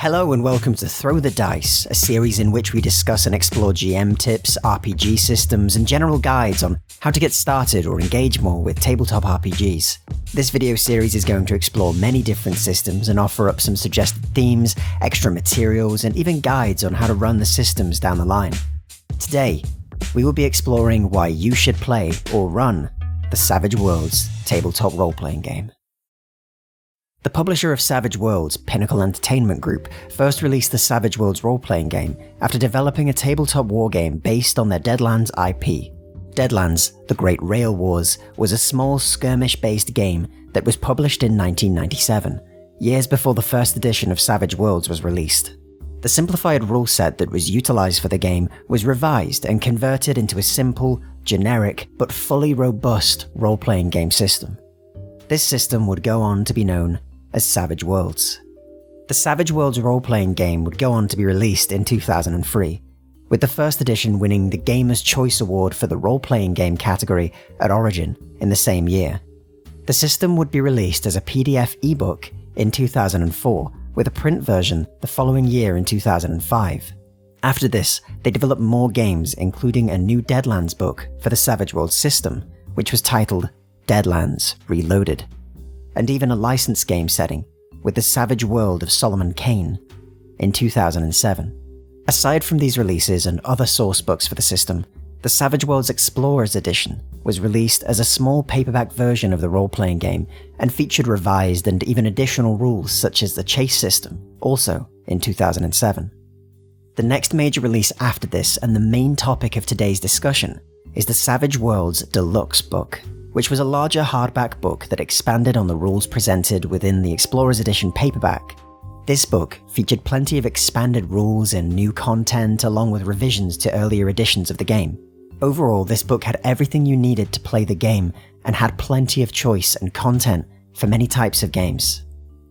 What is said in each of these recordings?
Hello and welcome to Throw the Dice, a series in which we discuss and explore GM tips, RPG systems, and general guides on how to get started or engage more with tabletop RPGs. This video series is going to explore many different systems and offer up some suggested themes, extra materials, and even guides on how to run the systems down the line. Today, we will be exploring why you should play or run the Savage Worlds tabletop role-playing game. The publisher of Savage Worlds, Pinnacle Entertainment Group, first released the Savage Worlds role-playing game after developing a tabletop wargame based on their Deadlands IP. Deadlands, The Great Rail Wars, was a small skirmish-based game that was published in 1997, years before the first edition of Savage Worlds was released. The simplified rule set that was utilized for the game was revised and converted into a simple, generic, but fully robust role-playing game system. This system would go on to be known as Savage Worlds. The Savage Worlds role-playing game would go on to be released in 2003, with the first edition winning the Gamer's Choice Award for the role-playing game category at Origin in the same year. The system would be released as a PDF ebook in 2004, with a print version the following year in 2005. After this, they developed more games, including a new Deadlands book for the Savage Worlds system, which was titled Deadlands Reloaded, and even a licensed game setting with the Savage World of Solomon Kane in 2007. Aside from these releases and other source books for the system, the Savage Worlds Explorers Edition was released as a small paperback version of the role-playing game and featured revised and even additional rules such as the chase system, also in 2007. The next major release after this, and the main topic of today's discussion, is the Savage Worlds Deluxe book, which was a larger hardback book that expanded on the rules presented within the Explorers Edition paperback. This book featured plenty of expanded rules and new content along with revisions to earlier editions of the game. Overall, this book had everything you needed to play the game and had plenty of choice and content for many types of games.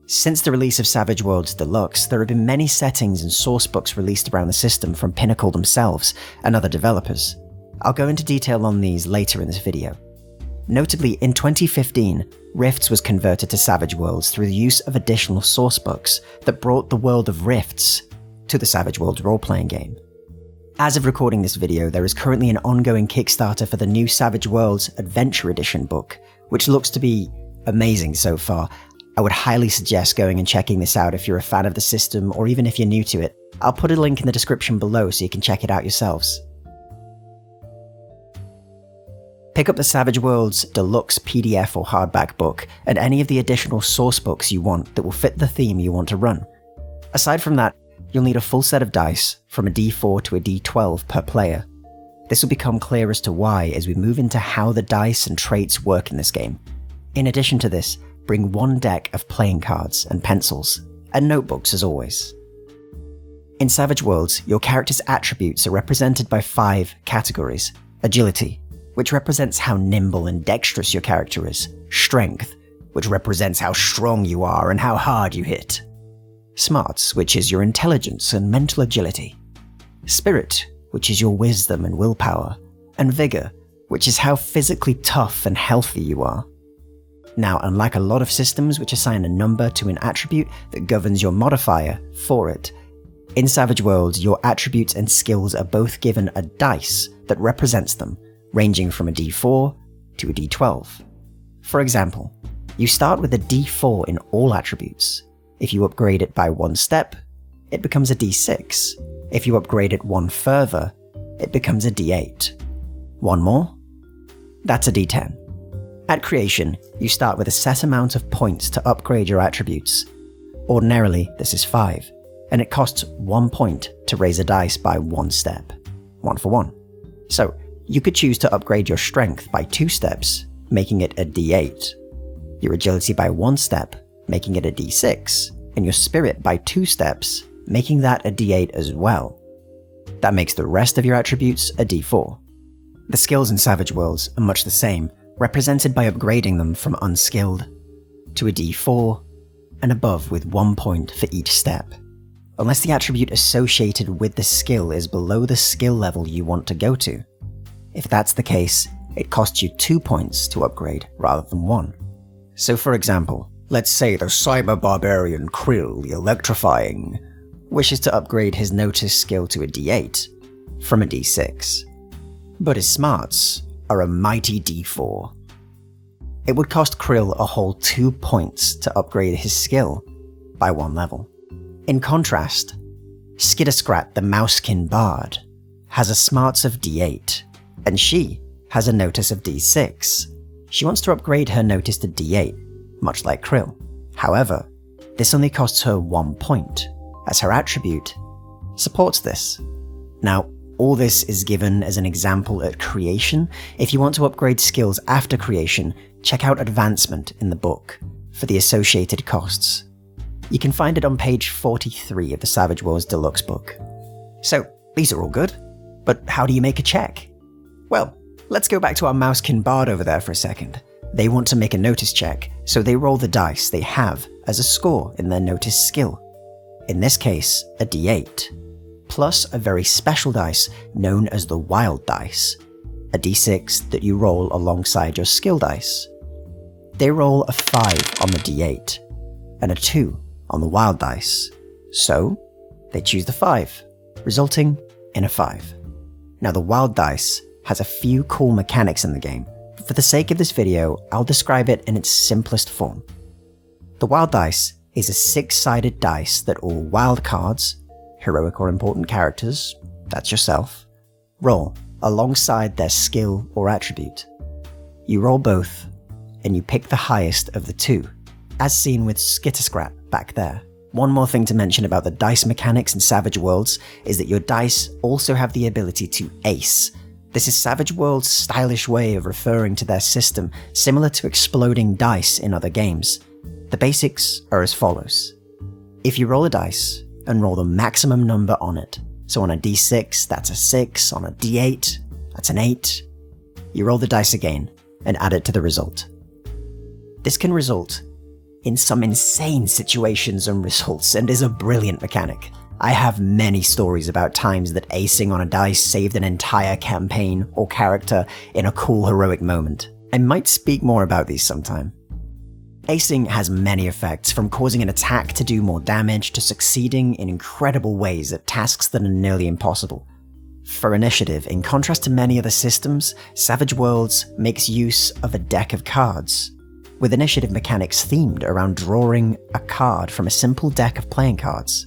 Since the release of Savage Worlds Deluxe, there have been many settings and source books released around the system from Pinnacle themselves and other developers. I'll go into detail on these later in this video. Notably, in 2015, Rifts was converted to Savage Worlds through the use of additional sourcebooks that brought the world of Rifts to the Savage Worlds role-playing game. As of recording this video, there is currently an ongoing Kickstarter for the new Savage Worlds Adventure Edition book, which looks to be amazing so far. I would highly suggest going and checking this out if you're a fan of the system or even if you're new to it. I'll put a link in the description below so you can check it out yourselves. Pick up the Savage Worlds Deluxe PDF or hardback book and any of the additional source books you want that will fit the theme you want to run. Aside from that, you'll need a full set of dice, from a D4 to a D12 per player. This will become clear as to why as we move into how the dice and traits work in this game. In addition to this, bring one deck of playing cards and pencils, and notebooks as always. In Savage Worlds, your character's attributes are represented by 5 categories. Agility, which represents how nimble and dexterous your character is. Strength, which represents how strong you are and how hard you hit. Smarts, which is your intelligence and mental agility. Spirit, which is your wisdom and willpower. And Vigor, which is how physically tough and healthy you are. Now, unlike a lot of systems which assign a number to an attribute that governs your modifier for it, in Savage Worlds, your attributes and skills are both given a dice that represents them, ranging from a D4 to a D12. For example, you start with a D4 in all attributes. If you upgrade it by 1 step, it becomes a D6. If you upgrade it 1 further, it becomes a D8. 1 more? That's a D10. At creation, you start with a set amount of points to upgrade your attributes. Ordinarily, this is 5, and it costs 1 point to raise a dice by 1 step. 1 for 1. So, you could choose to upgrade your strength by 2 steps, making it a D8, your agility by 1 step, making it a D6, and your spirit by 2 steps, making that a D8 as well. That makes the rest of your attributes a D4. The skills in Savage Worlds are much the same, represented by upgrading them from unskilled to a D4 and above with 1 point for each step, unless the attribute associated with the skill is below the skill level you want to go to. If that's the case, it costs you 2 points to upgrade rather than 1. So for example, let's say the Cyber Barbarian Krill, the Electrifying, wishes to upgrade his notice skill to a D8 from a D6, but his smarts are a mighty D4. It would cost Krill a whole 2 points to upgrade his skill by 1 level. In contrast, Skitterscrat the Mousekin Bard has a smarts of D8, and she has a notice of D6. She wants to upgrade her notice to D8, much like Krill. However, this only costs her 1 point, as her attribute supports this. Now, all this is given as an example at creation. If you want to upgrade skills after creation, check out Advancement in the book for the associated costs. You can find it on page 43 of the Savage Worlds Deluxe book. So, these are all good, but how do you make a check? Well, let's go back to our Mousekin Bard over there for a second. They want to make a notice check, so they roll the dice they have as a score in their notice skill. In this case, a D8, plus a very special dice known as the Wild Dice, a D6 that you roll alongside your skill dice. They roll a 5 on the D8, and a 2 on the Wild Dice, so they choose the 5, resulting in a 5. Now the Wild Dice has a few cool mechanics in the game, but for the sake of this video, I'll describe it in its simplest form. The Wild Dice is a 6-sided dice that all wild cards, heroic or important characters, that's yourself, roll alongside their skill or attribute. You roll both, and you pick the highest of the 2, as seen with Skitterscrat back there. One more thing to mention about the dice mechanics in Savage Worlds is that your dice also have the ability to ace. This is Savage Worlds' stylish way of referring to their system, similar to exploding dice in other games. The basics are as follows. If you roll a dice and roll the maximum number on it, so on a D6 that's a 6, on a D8 that's an 8, you roll the dice again and add it to the result. This can result in some insane situations and results, and is a brilliant mechanic. I have many stories about times that acing on a dice saved an entire campaign or character in a cool heroic moment. I might speak more about these sometime. Acing has many effects, from causing an attack to do more damage to succeeding in incredible ways at tasks that are nearly impossible. For initiative, in contrast to many other systems, Savage Worlds makes use of a deck of cards, with initiative mechanics themed around drawing a card from a simple deck of playing cards.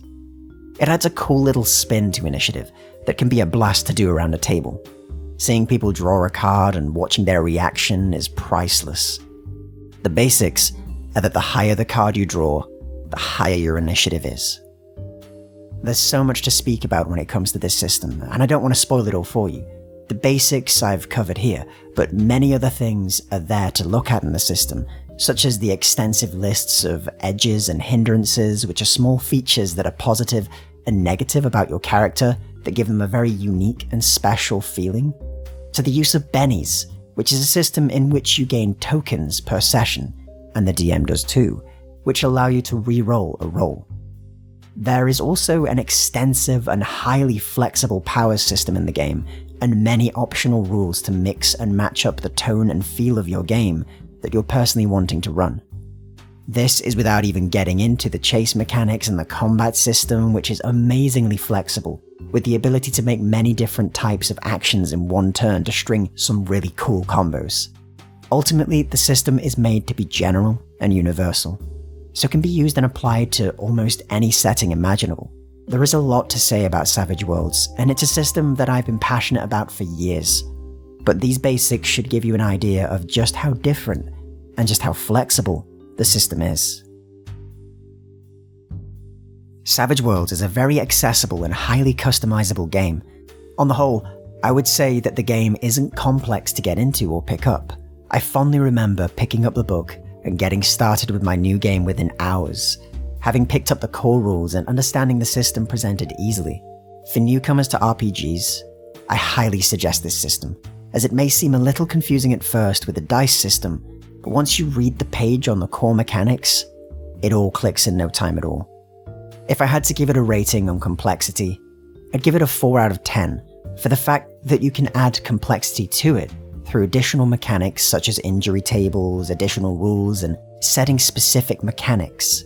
It adds a cool little spin to initiative that can be a blast to do around a table. Seeing people draw a card and watching their reaction is priceless. The basics are that the higher the card you draw, the higher your initiative is. There's so much to speak about when it comes to this system, and I don't want to spoil it all for you. The basics I've covered here, but many other things are there to look at in the system, such as the extensive lists of edges and hindrances, which are small features that are positive and negative about your character that give them a very unique and special feeling, to the use of bennies, which is a system in which you gain tokens per session, and the DM does too, which allow you to re-roll a roll. There is also an extensive and highly flexible powers system in the game, and many optional rules to mix and match up the tone and feel of your game that you're personally wanting to run. This is without even getting into the chase mechanics and the combat system, which is amazingly flexible, with the ability to make many different types of actions in one turn to string some really cool combos. Ultimately, the system is made to be general and universal, so it can be used and applied to almost any setting imaginable. There is a lot to say about Savage Worlds, and it's a system that I've been passionate about for years. But these basics should give you an idea of just how different and just how flexible the system is. Savage Worlds is a very accessible and highly customizable game. On the whole, I would say that the game isn't complex to get into or pick up. I fondly remember picking up the book and getting started with my new game within hours, having picked up the core rules and understanding the system presented easily. For newcomers to RPGs, I highly suggest this system, as it may seem a little confusing at first with the dice system, but once you read the page on the core mechanics, it all clicks in no time at all. If I had to give it a rating on complexity, I'd give it a 4 out of 10, for the fact that you can add complexity to it through additional mechanics such as injury tables, additional rules, and setting specific mechanics.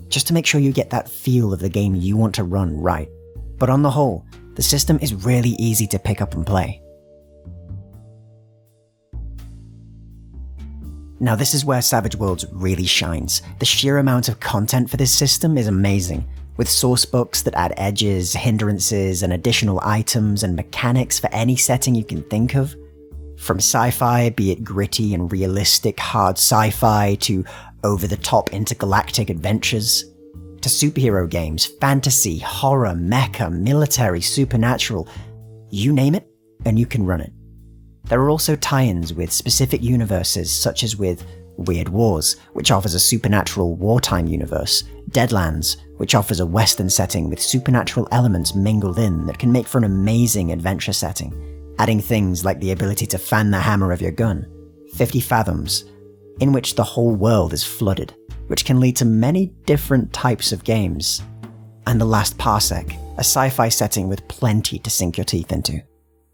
just to make sure you get that feel of the game you want to run right. But on the whole, the system is really easy to pick up and play. Now this is where Savage Worlds really shines. The sheer amount of content for this system is amazing, with sourcebooks that add edges, hindrances, and additional items and mechanics for any setting you can think of. From sci-fi, be it gritty and realistic hard sci-fi, to over-the-top intergalactic adventures, to superhero games, fantasy, horror, mecha, military, supernatural, you name it, and you can run it. There are also tie-ins with specific universes, such as with Weird Wars, which offers a supernatural wartime universe, Deadlands, which offers a western setting with supernatural elements mingled in that can make for an amazing adventure setting, adding things like the ability to fan the hammer of your gun, 50 Fathoms, in which the whole world is flooded, which can lead to many different types of games, and The Last Parsec, a sci-fi setting with plenty to sink your teeth into.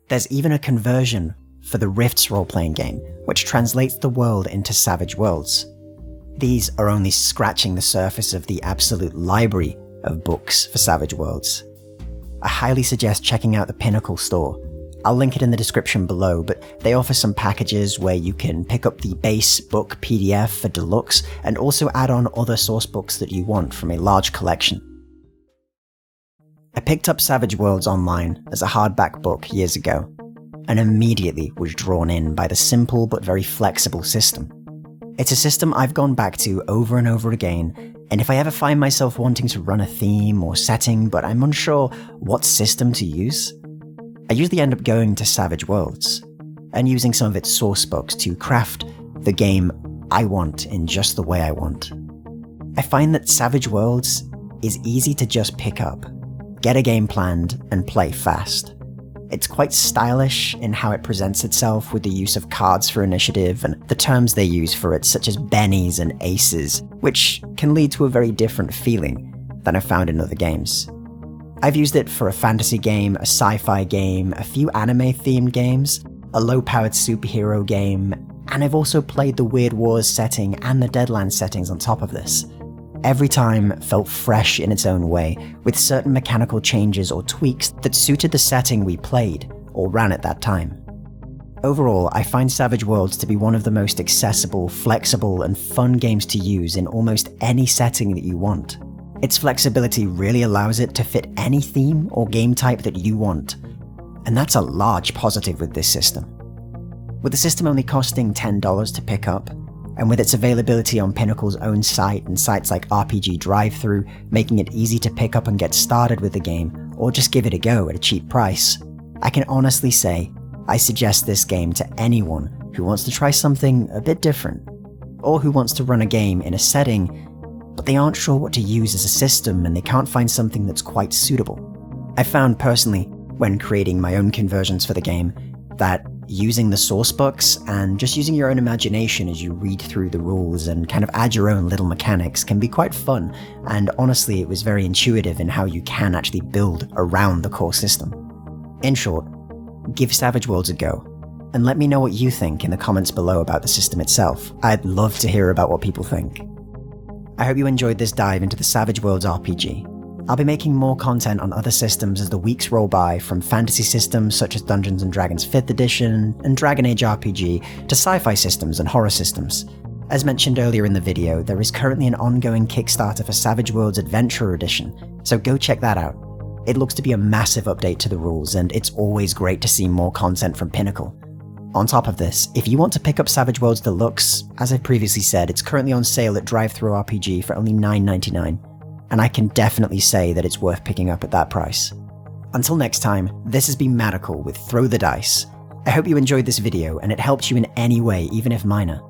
There's even a conversion for the Rifts role-playing game, which translates the world into Savage Worlds. These are only scratching the surface of the absolute library of books for Savage Worlds. I highly suggest checking out the Pinnacle Store. I'll link it in the description below, but they offer some packages where you can pick up the base book PDF for Deluxe and also add on other source books that you want from a large collection. I picked up Savage Worlds online as a hardback book years ago, and immediately was drawn in by the simple but very flexible system. It's a system I've gone back to over and over again, and if I ever find myself wanting to run a theme or setting but I'm unsure what system to use, I usually end up going to Savage Worlds, and using some of its source books to craft the game I want in just the way I want. I find that Savage Worlds is easy to just pick up, get a game planned, and play fast. It's quite stylish in how it presents itself with the use of cards for initiative and the terms they use for it, such as bennies and aces, which can lead to a very different feeling than I've found in other games. I've used it for a fantasy game, a sci-fi game, a few anime-themed games, a low-powered superhero game, and I've also played the Weird Wars setting and the Deadlands settings on top of this. Every time felt fresh in its own way, with certain mechanical changes or tweaks that suited the setting we played or ran at that time. Overall, I find Savage Worlds to be one of the most accessible, flexible, and fun games to use in almost any setting that you want. Its flexibility really allows it to fit any theme or game type that you want, and that's a large positive with this system. With the system only costing $10 to pick up, and with its availability on Pinnacle's own site and sites like RPG Drive-Thru, making it easy to pick up and get started with the game, or just give it a go at a cheap price, I can honestly say I suggest this game to anyone who wants to try something a bit different, or who wants to run a game in a setting, but they aren't sure what to use as a system and they can't find something that's quite suitable. I found personally, when creating my own conversions for the game, that using the source books and just using your own imagination as you read through the rules and kind of add your own little mechanics can be quite fun, and honestly it was very intuitive in how you can actually build around the core system. In short, give Savage Worlds a go, and let me know what you think in the comments below about the system itself. I'd love to hear about what people think. I hope you enjoyed this dive into the Savage Worlds RPG. I'll be making more content on other systems as the weeks roll by, from fantasy systems such as Dungeons & Dragons 5th edition and Dragon Age RPG to sci-fi systems and horror systems. As mentioned earlier in the video, there is currently an ongoing Kickstarter for Savage Worlds Adventure Edition, so go check that out. It looks to be a massive update to the rules, and it's always great to see more content from Pinnacle. On top of this, if you want to pick up Savage Worlds Deluxe, as I previously said, it's currently on sale at Drive-Thru RPG for only $9.99. And I can definitely say that it's worth picking up at that price. Until next time, this has been Madical with Throw the Dice. I hope you enjoyed this video and it helped you in any way, even if minor.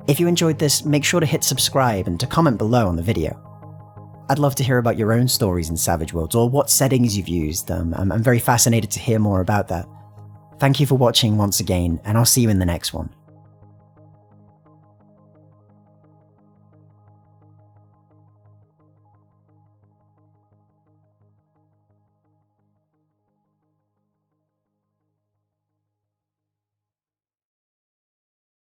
If you enjoyed this, make sure to hit subscribe and to comment below on the video. I'd love to hear about your own stories in Savage Worlds or what settings you've used. I'm very fascinated to hear more about that. Thank you for watching once again, and I'll see you in the next one.